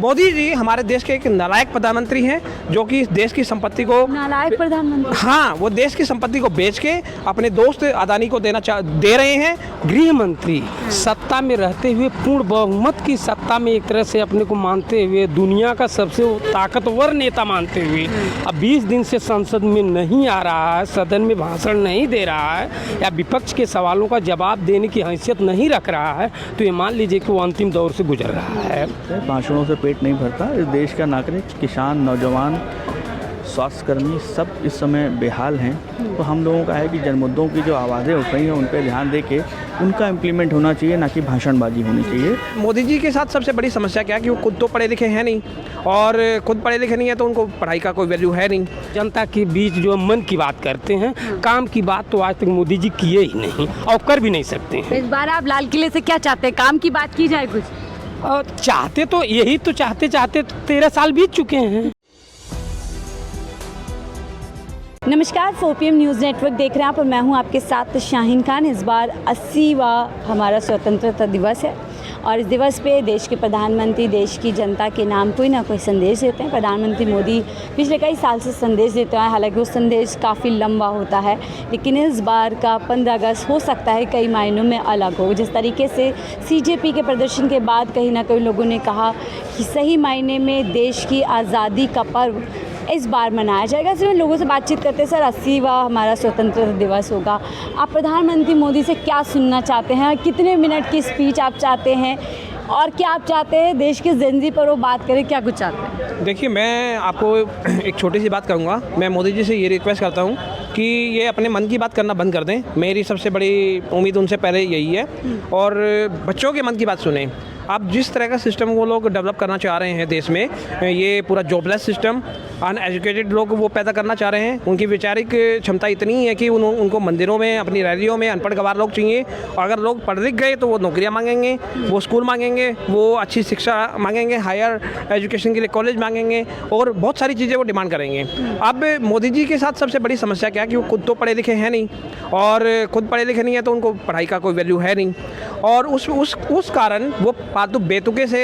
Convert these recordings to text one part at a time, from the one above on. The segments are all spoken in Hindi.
मोदी जी हमारे देश के एक नालायक प्रधानमंत्री हैं जो कि इस देश की संपत्ति को नालायक प्रधानमंत्री। हाँ, वो देश की संपत्ति को बेच के अपने दोस्त अदानी को दे रहे हैं। गृह मंत्री सत्ता में रहते हुए पूर्ण बहुमत की सत्ता में एक तरह से अपने को मानते हुए दुनिया का सबसे ताकतवर नेता मानते हुए अब 20 दिन से संसद में नहीं आ रहा है, सदन में भाषण नहीं दे रहा है या विपक्ष के सवालों का जवाब देने की हैसियत नहीं रख रहा है, तो ये मान लीजिए कि वो अंतिम दौर से गुजर रहा है। भाषणों से पेट नहीं भरता। इस देश का नागरिक, किसान, नौजवान, स्वास्थ्यकर्मी सब इस समय बेहाल हैं। तो हम लोगों का है कि जन मुद्दों की जो आवाज़ें उठ रही हैं उन पर ध्यान दे के उनका इम्प्लीमेंट होना चाहिए, ना कि भाषणबाजी होनी चाहिए। मोदी जी के साथ सबसे बड़ी समस्या क्या है कि वो खुद तो पढ़े लिखे हैं नहीं, और खुद पढ़े लिखे नहीं है तो उनको पढ़ाई का कोई वैल्यू है नहीं। जनता के बीच जो मन की बात करते हैं, काम की बात तो आज तक मोदी जी किए ही नहीं और कर भी नहीं सकते हैं। इस बार आप लाल किले से क्या चाहते हैं? काम की बात की जाए कुछ? और चाहते तो यही तो चाहते 13 साल बीत चुके हैं। नमस्कार, 4PM न्यूज़ नेटवर्क देख रहे हैं आप और मैं हूं आपके साथ शाहीन खान। इस बार 80वां हमारा स्वतंत्रता दिवस है और इस दिवस पे देश के प्रधानमंत्री देश की जनता के नाम कोई ना कोई संदेश देते हैं। प्रधानमंत्री मोदी पिछले कई साल से संदेश देते हैं, हालांकि वो संदेश काफ़ी लंबा होता है, लेकिन इस बार का 15 अगस्त हो सकता है कई मायनों में अलग हो। जिस तरीके से CJP के प्रदर्शन के बाद कहीं ना कहीं लोगों ने कहा कि सही मायने में देश की आज़ादी का पर्व इस बार मनाया जाएगा। इसलिए लोगों से बातचीत करते सर 80वां हमारा स्वतंत्रता दिवस होगा, आप प्रधानमंत्री मोदी से क्या सुनना चाहते हैं? कितने मिनट की स्पीच आप चाहते हैं और क्या आप चाहते हैं देश की जिंदगी पर वो बात करें, क्या कुछ चाहते हैं? देखिए, मैं आपको एक छोटी सी बात कहूँगा। मैं मोदी जी से ये रिक्वेस्ट करता हूँ कि ये अपने मन की बात करना बंद कर दें। मेरी सबसे बड़ी उम्मीद उनसे पहले यही है, और बच्चों के मन की बात सुनें। आप जिस तरह का सिस्टम वो लोग डेवलप करना चाह रहे हैं देश में, ये पूरा जॉबलेस सिस्टम, अनएजुकेटेड लोग वो पैदा करना चाह रहे हैं। उनकी वैचारिक क्षमता इतनी है कि उनको मंदिरों में, अपनी रैलियों में अनपढ़ गवार लोग चाहिए। अगर लोग पढ़ लिख गए तो वो नौकरियां मांगेंगे, वो स्कूल मांगेंगे, वो अच्छी शिक्षा मांगेंगे, हायर एजुकेशन के लिए कॉलेज मांगेंगे और बहुत सारी चीज़ें वो डिमांड करेंगे। अब मोदी जी के साथ सबसे बड़ी समस्या क्या है कि वो खुद तो पढ़े लिखे हैं नहीं, और खुद पढ़े लिखे नहीं है तो उनको पढ़ाई का कोई वैल्यू है नहीं, और उस कारण वो फालतू बेतुके से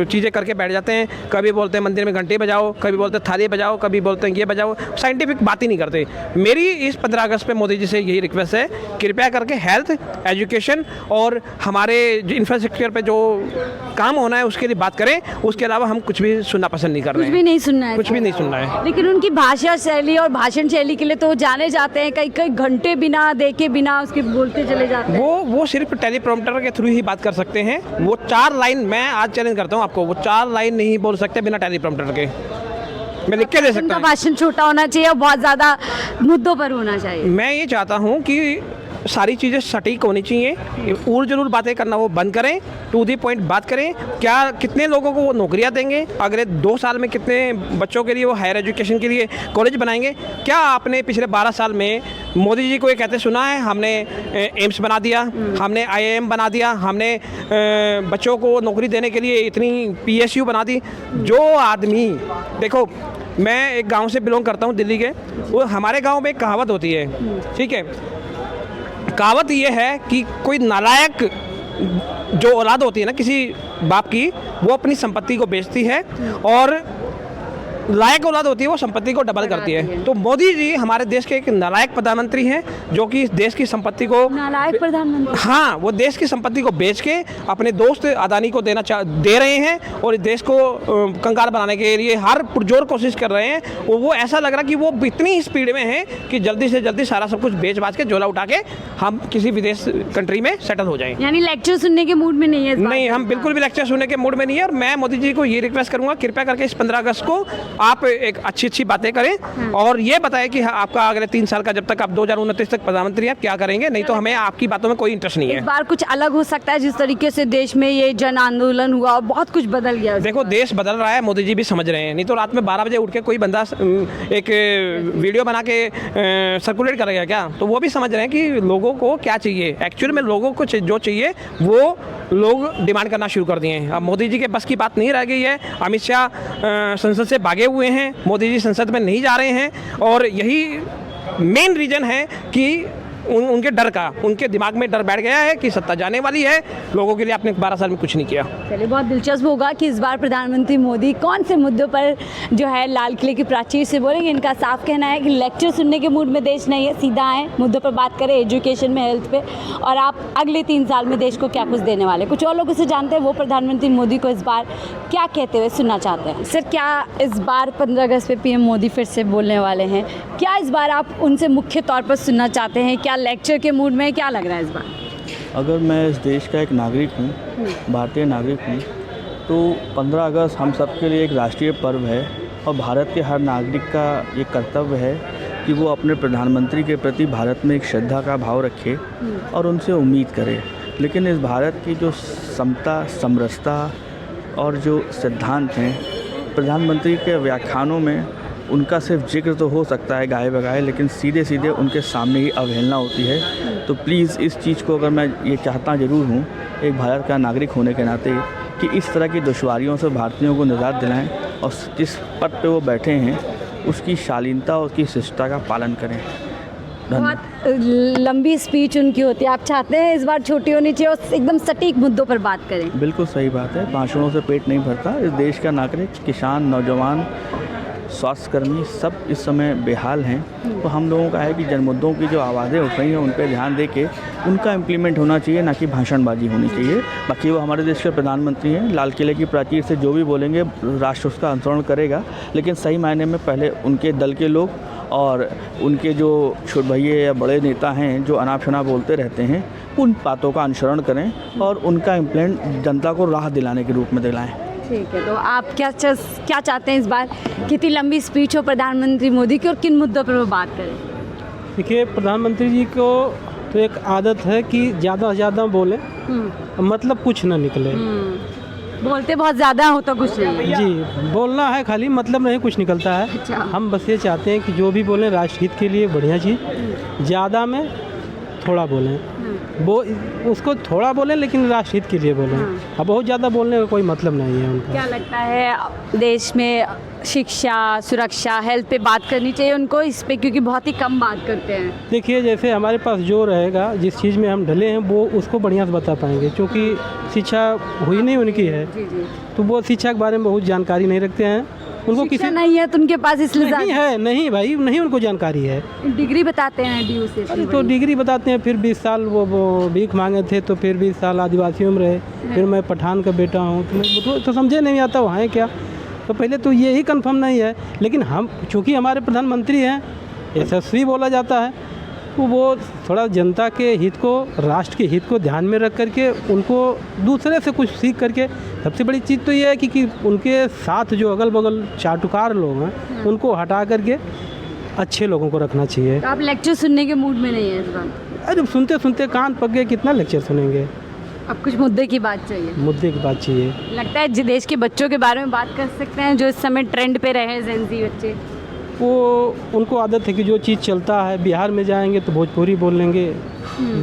चीज़ें करके बैठ जाते हैं। कभी बोलते हैं मंदिर में घंटे बजाओ, कभी बोलते हैं थाली बजाओ, कभी बोलते हैं ये बजाओ, साइंटिफिक बात ही नहीं करते। मेरी इस 15 अगस्त पे मोदी जी से यही रिक्वेस्ट है, कृपया करके हेल्थ, एजुकेशन और हमारे इंफ्रास्ट्रक्चर पे जो काम होना है उसके लिए बात करें। उसके अलावा हम कुछ भी सुनना पसंद नहीं कर रहे हैं। कुछ भी नहीं सुनना है? कुछ भी नहीं सुनना है। लेकिन उनकी भाषा शैली और भाषण शैली के लिए तो जाने जाते हैं, कई घंटे बिना देखे बिना उसके बोलते चले जाते हैं। वो सिर्फ टेलीप्रॉम्प्टर के थ्रू ही बात कर सकते हैं। वो 4 लाइन, मैं आज चैलेंज करता हूँ आपको, वो 4 लाइन नहीं बोल सकते बिना टेलीप्रॉम्प्टर के। मैं लिख के दे सकता उनका हूँ। भाषण छोटा होना चाहिए और बहुत ज़्यादा मुद्दों पर होना चाहिए। मैं ये चाहता हूँ कि सारी चीज़ें सटीक होनी चाहिए। उड़ जरूर बातें करना वो बंद करें, टू दी पॉइंट बात करें। कितने लोगों को वो नौकरियां देंगे, अगले 2 साल में कितने बच्चों के लिए वो हायर एजुकेशन के लिए कॉलेज बनाएंगे? क्या आपने पिछले 12 साल में मोदी जी को ये कहते सुना है, हमने एम्स बना दिया, हमने IIM बना दिया, हमने बच्चों को नौकरी देने के लिए इतनी PSU बना दी? जो आदमी, देखो मैं एक गाँव से बिलोंग करता हूँ दिल्ली के, वो हमारे गाँव में एक कहावत होती है, ठीक है? कहावत ये है कि कोई नालायक जो औलाद होती है ना किसी बाप की, वो अपनी संपत्ति को बेचती है, और लायक औलाद होती है वो संपत्ति को डबल करती है। तो मोदी जी हमारे देश के एक नालायक प्रधानमंत्री हैं जो कि इस देश की संपत्ति को, नालायक प्रधानमंत्री, हाँ, वो देश की संपत्ति को बेच के अपने दोस्त अदानी को दे रहे हैं, और इस देश को कंगाल बनाने के लिए हर पुरजोर कोशिश कर रहे हैं। और वो ऐसा लग रहा कि वो इतनी स्पीड में है कि जल्दी से जल्दी सारा सब कुछ बेच बाच के झोला उठा के हम किसी विदेश कंट्री में सेटल हो जाएं। यानी लेक्चर सुनने के मूड में नहीं है? नहीं, हम बिल्कुल भी लेक्चर सुनने के मूड में नहीं है। और मैं मोदी जी को ये रिक्वेस्ट करूंगा, कृपया करके इस 15 अगस्त को आप एक अच्छी बातें करें और ये बताएं कि आपका अगले 3 साल का, जब तक आप 2029 तक प्रधानमंत्री हैं, क्या करेंगे। नहीं तो हमें आपकी बातों में कोई इंटरेस्ट नहीं है। इस बार कुछ अलग हो सकता है, जिस तरीके से देश में ये जन आंदोलन हुआ और बहुत कुछ बदल गया। देखो, देश बदल रहा है, मोदी जी भी समझ रहे हैं। नहीं तो रात में 12 बजे उठ के कोई बंदा एक वीडियो बना के सर्कुलेट करेगा क्या? तो वो भी समझ रहे हैं कि लोगों को क्या चाहिए। एक्चुअल में लोगों को जो चाहिए वो लोग डिमांड करना शुरू कर दिए हैं। अब मोदी जी के बस की बात नहीं रह गई है। अमित शाह संसद से भागे हुए हैं, मोदी जी संसद में नहीं जा रहे हैं, और यही मेन रीज़न है कि उनके डर का, उनके दिमाग में डर बैठ गया है कि सत्ता जाने वाली है, लोगों के लिए आपने 12 साल में कुछ नहीं किया। चलिए, बहुत दिलचस्प होगा कि इस बार प्रधानमंत्री मोदी कौन से मुद्दों पर जो है लाल किले की प्राचीर से बोलेंगे। इनका साफ कहना है कि लेक्चर सुनने के मूड में देश नहीं है, सीधा आए मुद्दों पर बात करें, एजुकेशन में, हेल्थ पे, और आप अगले 3 साल में देश को क्या कुछ देने वाले। कुछ और लोगों से जानते हैं वो प्रधानमंत्री मोदी को इस बार क्या कहते हुए सुनना चाहते हैं। सर, क्या इस बार 15 अगस्त पे पीएम मोदी फिर से बोलने वाले हैं? क्या इस बार आप उनसे मुख्य तौर पर सुनना चाहते हैं? क्या लेक्चर के मूड में, क्या लग रहा है इस बार? अगर मैं इस देश का एक नागरिक हूँ, भारतीय नागरिक हूँ, तो 15 अगस्त हम सबके लिए एक राष्ट्रीय पर्व है और भारत के हर नागरिक का ये कर्तव्य है कि वो अपने प्रधानमंत्री के प्रति भारत में एक श्रद्धा का भाव रखे और उनसे उम्मीद करे। लेकिन इस भारत की जो समता, समरसता और जो सिद्धांत हैं, प्रधानमंत्री के व्याख्यानों में उनका सिर्फ जिक्र तो हो सकता है गाए बगाए, लेकिन सीधे सीधे उनके सामने ही अवहेलना होती है। तो प्लीज़ इस चीज़ को, अगर मैं ये चाहता ज़रूर हूँ एक भारत का नागरिक होने के नाते, कि इस तरह की दुश्वारियों से भारतीयों को निजात दिलाएं और जिस पद पे वो बैठे हैं उसकी शालीनता और उसकी शिष्टता का पालन करें। बहुत लंबी स्पीच उनकी होती है, आप चाहते हैं इस बार छोटी होनी चाहिए और एकदम सटीक मुद्दों पर बात करें। बिल्कुल सही बात है, भाषणों से पेट नहीं भरता। इस देश का नागरिक, किसान, नौजवान, स्वास्थ्यकर्मी सब इस समय बेहाल हैं। तो हम लोगों का है कि जनमुद्दों की जो आवाज़ें उठ रही हैं उन पर ध्यान दे के उनका इम्प्लीमेंट होना चाहिए, ना कि भाषणबाजी होनी चाहिए। बाकी वो हमारे देश के प्रधानमंत्री हैं, लाल किले की प्राचीर से जो भी बोलेंगे राष्ट्र उसका अनुसरण करेगा। लेकिन सही मायने में पहले उनके दल के लोग और उनके जो छोटे भैया या बड़े नेता हैं जो अनाप शनाप बोलते रहते हैं, उन बातों का अनुसरण करें और उनका इम्प्लीमेंट जनता को राह दिलाने के रूप में दिलाएं। ठीक है, तो आप क्या चाहते हैं इस बार? कितनी लंबी स्पीच हो प्रधानमंत्री मोदी की और किन मुद्दों पर वो बात करें? देखिए, प्रधानमंत्री जी को तो एक आदत है कि ज़्यादा से ज़्यादा बोलें, मतलब कुछ ना निकले। बोलते बहुत ज़्यादा हो तो कुछ नहीं। जी, बोलना है खाली, मतलब नहीं कुछ निकलता है। अच्छा। हम बस ये चाहते हैं कि जो भी बोलें राष्ट्रहित के लिए बढ़िया चीज़, ज़्यादा में थोड़ा बोलें, वो उसको थोड़ा बोलें लेकिन राष्ट्रहित के लिए बोलें। अब बहुत ज़्यादा बोलने का कोई मतलब नहीं है उनका। क्या लगता है देश में शिक्षा, सुरक्षा, हेल्थ पे बात करनी चाहिए उनको इस पे, क्योंकि बहुत ही कम बात करते हैं? देखिए, जैसे हमारे पास जो रहेगा, जिस चीज़ में हम ढले हैं वो उसको बढ़िया से बता पाएंगे, क्योंकि शिक्षा हुई नहीं उनकी है। जी जी। तो वो शिक्षा के बारे में बहुत जानकारी नहीं रखते हैं। उनको शिक्षा किसी नहीं है तो उनके पास इसलिए नहीं है, नहीं भाई, नहीं उनको जानकारी है। डिग्री बताते हैं DU से। अरे तो डिग्री बताते हैं, फिर 20 साल वो भीख मांगे थे, तो फिर 20 साल आदिवासियों में रहे, फिर मैं पठान का बेटा हूँ, तो समझे नहीं आता वहाँ है क्या। तो पहले तो ये ही कंफर्म नहीं है। लेकिन हम चूँकि हमारे प्रधानमंत्री हैं, यशस्वी बोला जाता है, तो वो थोड़ा जनता के हित को, राष्ट्र के हित को ध्यान में रख करके उनको दूसरे से कुछ सीख करके, सबसे बड़ी चीज़ तो ये है कि उनके साथ जो अगल बगल चाटुकार लोग हैं उनको हटा करके अच्छे लोगों को रखना चाहिए। तो आप लेक्चर सुनने के मूड में नहीं है इस बार? अरे सुनते सुनते कान पक गए, कितना लेक्चर सुनेंगे। अब कुछ मुद्दे की बात चाहिए। मुद्दे की बात चाहिए। लगता है देश के बच्चों के बारे में बात कर सकते हैं जो इस समय ट्रेंड पे रहे, जेन ज़ी बच्चे। वो उनको आदत है कि जो चीज़ चलता है, बिहार में जाएंगे तो भोजपुरी बोल लेंगे,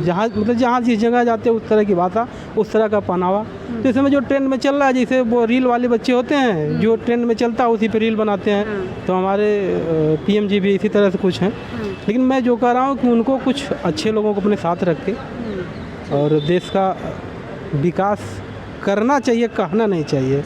जहाँ मतलब जहाँ जिस जगह जाते हैं उस तरह की भाषा, उस तरह का पहनावा। तो इस समय जो ट्रेंड में चल रहा है, जैसे वो रील वाले बच्चे होते हैं, जो ट्रेंड में चलता है उसी पे रील बनाते हैं। तो हमारे PM जी भी इसी तरह से कुछ हैं। लेकिन मैं जो कह रहा हूँ कि उनको कुछ अच्छे लोगों को अपने साथ रख के और देश का विकास करना चाहिए, कहना नहीं चाहिए।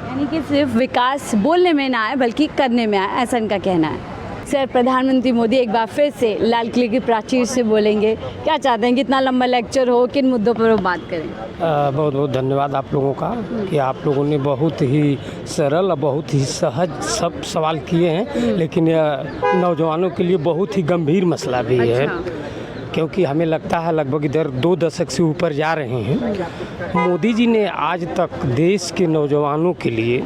यानी कि सिर्फ विकास बोलने में ना आए बल्कि करने में आए, ऐसा इनका कहना है। सर, प्रधानमंत्री मोदी एक बार फिर से लाल किले की प्राचीर से बोलेंगे, क्या चाहते हैं? कितना लंबा लेक्चर हो, किन मुद्दों पर वो बात करें? बहुत बहुत धन्यवाद आप लोगों का कि आप लोगों ने बहुत ही सरल और बहुत ही सहज सब सवाल किए हैं, लेकिन नौजवानों के लिए बहुत ही गंभीर मसला भी है। क्योंकि हमें लगता है लगभग इधर 2 दशक से ऊपर जा रहे हैं। मोदी जी ने आज तक देश के नौजवानों के लिए,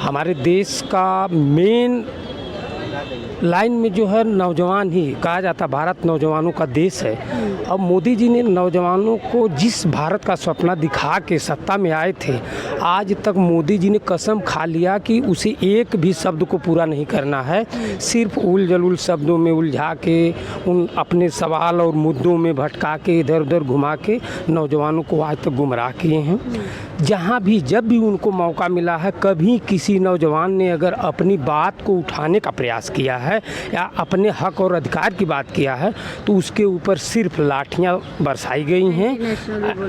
हमारे देश का मेन लाइन में जो है नौजवान ही कहा जाता, भारत नौजवानों का देश है। अब मोदी जी ने नौजवानों को जिस भारत का सपना दिखा के सत्ता में आए थे, आज तक मोदी जी ने कसम खा लिया कि उसे एक भी शब्द को पूरा नहीं करना है। सिर्फ उल जलूल शब्दों में उलझा के, उन अपने सवाल और मुद्दों में भटका के, इधर उधर घुमा के नौजवानों को आज तक गुमराह किए हैं। जहाँ भी जब भी उनको मौका मिला है, कभी किसी नौजवान ने अगर अपनी बात को उठाने का प्रयास प्रयास किया है या अपने हक और अधिकार की बात किया है तो उसके ऊपर सिर्फ लाठियाँ बरसाई गई हैं,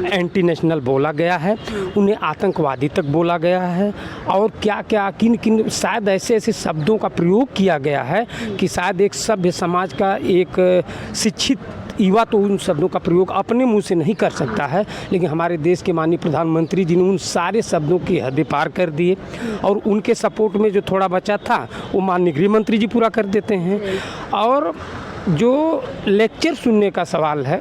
एंटी नेशनल बोला गया है, उन्हें आतंकवादी तक बोला गया है और क्या क्या किन किन शायद ऐसे ऐसे शब्दों का प्रयोग किया गया है कि शायद एक सभ्य समाज का एक शिक्षित युवा तो उन शब्दों का प्रयोग अपने मुंह से नहीं कर सकता है, लेकिन हमारे देश के माननीय प्रधानमंत्री जी ने उन सारे शब्दों की हदें पार कर दिए और उनके सपोर्ट में जो थोड़ा बचा था वो माननीय गृह मंत्री जी पूरा कर देते हैं। और जो लेक्चर सुनने का सवाल है,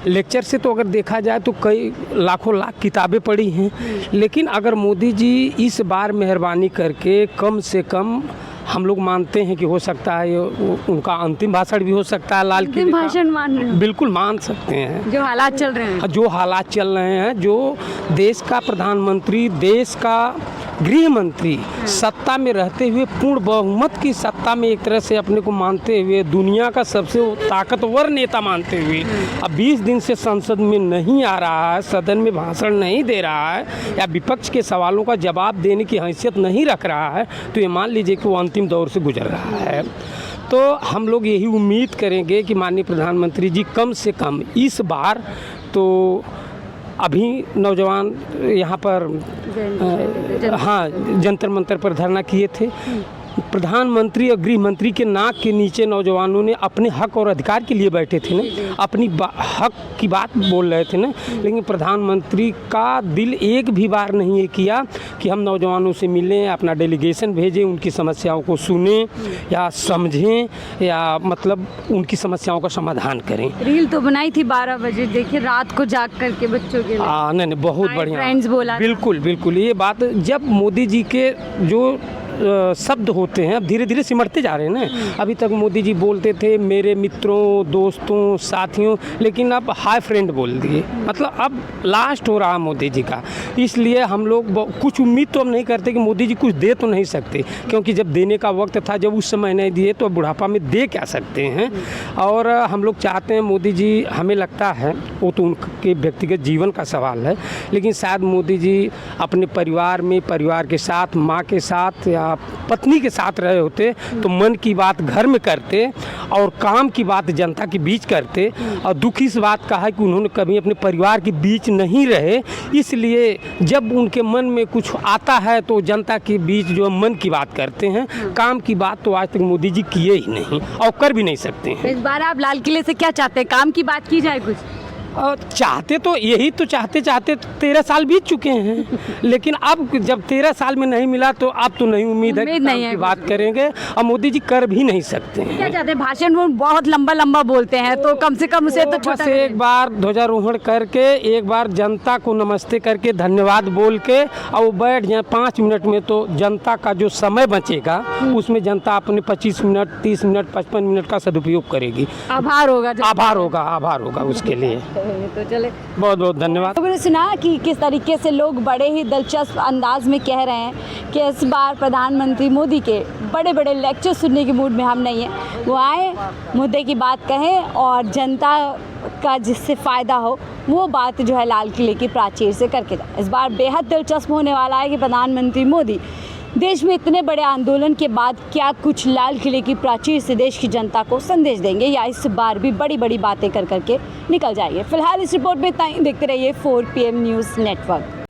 लेक्चर से तो अगर देखा जाए तो कई लाखों लाख किताबें पढ़ी हैं, लेकिन अगर मोदी जी इस बार मेहरबानी करके कम से कम हम लोग मानते हैं कि हो सकता है उनका अंतिम भाषण भी हो सकता है लाल किले का। भाषण मान रहे हैं? बिल्कुल मान सकते हैं। जो हालात चल रहे हैं, जो हालात चल रहे हैं, जो देश का प्रधानमंत्री, देश का गृह मंत्री सत्ता में रहते हुए पूर्ण बहुमत की सत्ता में एक तरह से अपने को मानते हुए, दुनिया का सबसे ताकतवर नेता मानते हुए अब 20 दिन से संसद में नहीं आ रहा है, सदन में भाषण नहीं दे रहा है या विपक्ष के सवालों का जवाब देने की हैसियत नहीं रख रहा है, तो ये मान लीजिए कि वो अंतिम दौर से गुजर रहा है। तो हम लोग यही उम्मीद करेंगे कि माननीय प्रधानमंत्री जी कम से कम इस बार तो अभी नौजवान यहाँ पर हाँ जंतर मंतर पर धरना किए थे, प्रधानमंत्री और गृह मंत्री के नाक के नीचे नौजवानों ने अपने हक और अधिकार के लिए बैठे थे ना, अपनी हक की बात बोल रहे थे ना, लेकिन प्रधानमंत्री का दिल एक भी बार नहीं ये किया कि हम नौजवानों से मिलें, अपना डेलीगेशन भेजें, उनकी समस्याओं को सुनें या समझें या मतलब उनकी समस्याओं का समाधान करें। रील तो बनाई थी 12 बजे, देखिए रात को जाग करके बच्चों के लिए। नहीं बहुत बढ़िया, फ्रेंड्स बोला, बिल्कुल बिल्कुल ये बात जब मोदी जी के जो शब्द होते हैं अब धीरे धीरे सिमटते जा रहे हैं ना। अभी तक मोदी जी बोलते थे मेरे मित्रों, दोस्तों, साथियों, लेकिन अब हाय फ्रेंड बोल दिए, मतलब अब लास्ट हो रहा मोदी जी का। इसलिए हम लोग कुछ उम्मीद तो हम नहीं करते कि मोदी जी कुछ दे तो नहीं सकते, क्योंकि जब देने का वक्त था, जब उस समय नहीं दिए तो बुढ़ापा में दे क्या सकते हैं। और हम लोग चाहते हैं मोदी जी, हमें लगता है वो तो उनके व्यक्तिगत जीवन का सवाल है, लेकिन शायद मोदी जी अपने परिवार में, परिवार के साथ, माँ के साथ या पत्नी के साथ रहे होते तो मन की बात घर में करते और काम की बात जनता के बीच करते। और दुख इस बात का है कि उन्होंने कभी अपने परिवार के बीच नहीं रहे, इसलिए जब उनके मन में कुछ आता है तो जनता के बीच जो मन की बात करते हैं, काम की बात तो आज तक मोदी जी किए ही नहीं और कर भी नहीं सकते हैं। इस बार आप लाल किले से क्या चाहते हैं, काम की बात की जाए कुछ? चाहते तो यही तो चाहते 13 साल बीत चुके हैं, लेकिन अब जब 13 साल में नहीं मिला तो अब तो नहीं उम्मीद है कि बात करेंगे और मोदी जी कर भी नहीं सकते हैं। क्या चाहते हैं, भाषण वो बहुत लंबा लंबा बोलते हैं तो कम से कम उसे तो छोटा एक बार ध्वजारोहण करके, एक बार जनता को नमस्ते करके, धन्यवाद बोल के और वो बैठ जाए 5 मिनट में, तो जनता का जो समय बचेगा उसमें जनता अपने 25 मिनट, 30 मिनट, 55 मिनट का सदुपयोग करेगी। आभार होगा उसके लिए। तो चले, बहुत बहुत धन्यवाद। लोगों ने सुना कि किस तरीके से लोग बड़े ही दिलचस्प अंदाज में कह रहे हैं कि इस बार प्रधानमंत्री मोदी के बड़े बड़े लेक्चर सुनने के मूड में हम नहीं हैं। वो आए, मुद्दे की बात कहें और जनता का जिससे फ़ायदा हो वो बात जो है लाल किले की प्राचीर से करके जाए। इस बार बेहद दिलचस्प होने वाला है कि प्रधानमंत्री मोदी देश में इतने बड़े आंदोलन के बाद क्या कुछ लाल किले की प्राचीर से देश की जनता को संदेश देंगे या इस बार भी बड़ी बड़ी बातें कर करके निकल जाएंगे। फिलहाल इस रिपोर्ट में इतना ही। देखते रहिए 4 PM न्यूज़ नेटवर्क।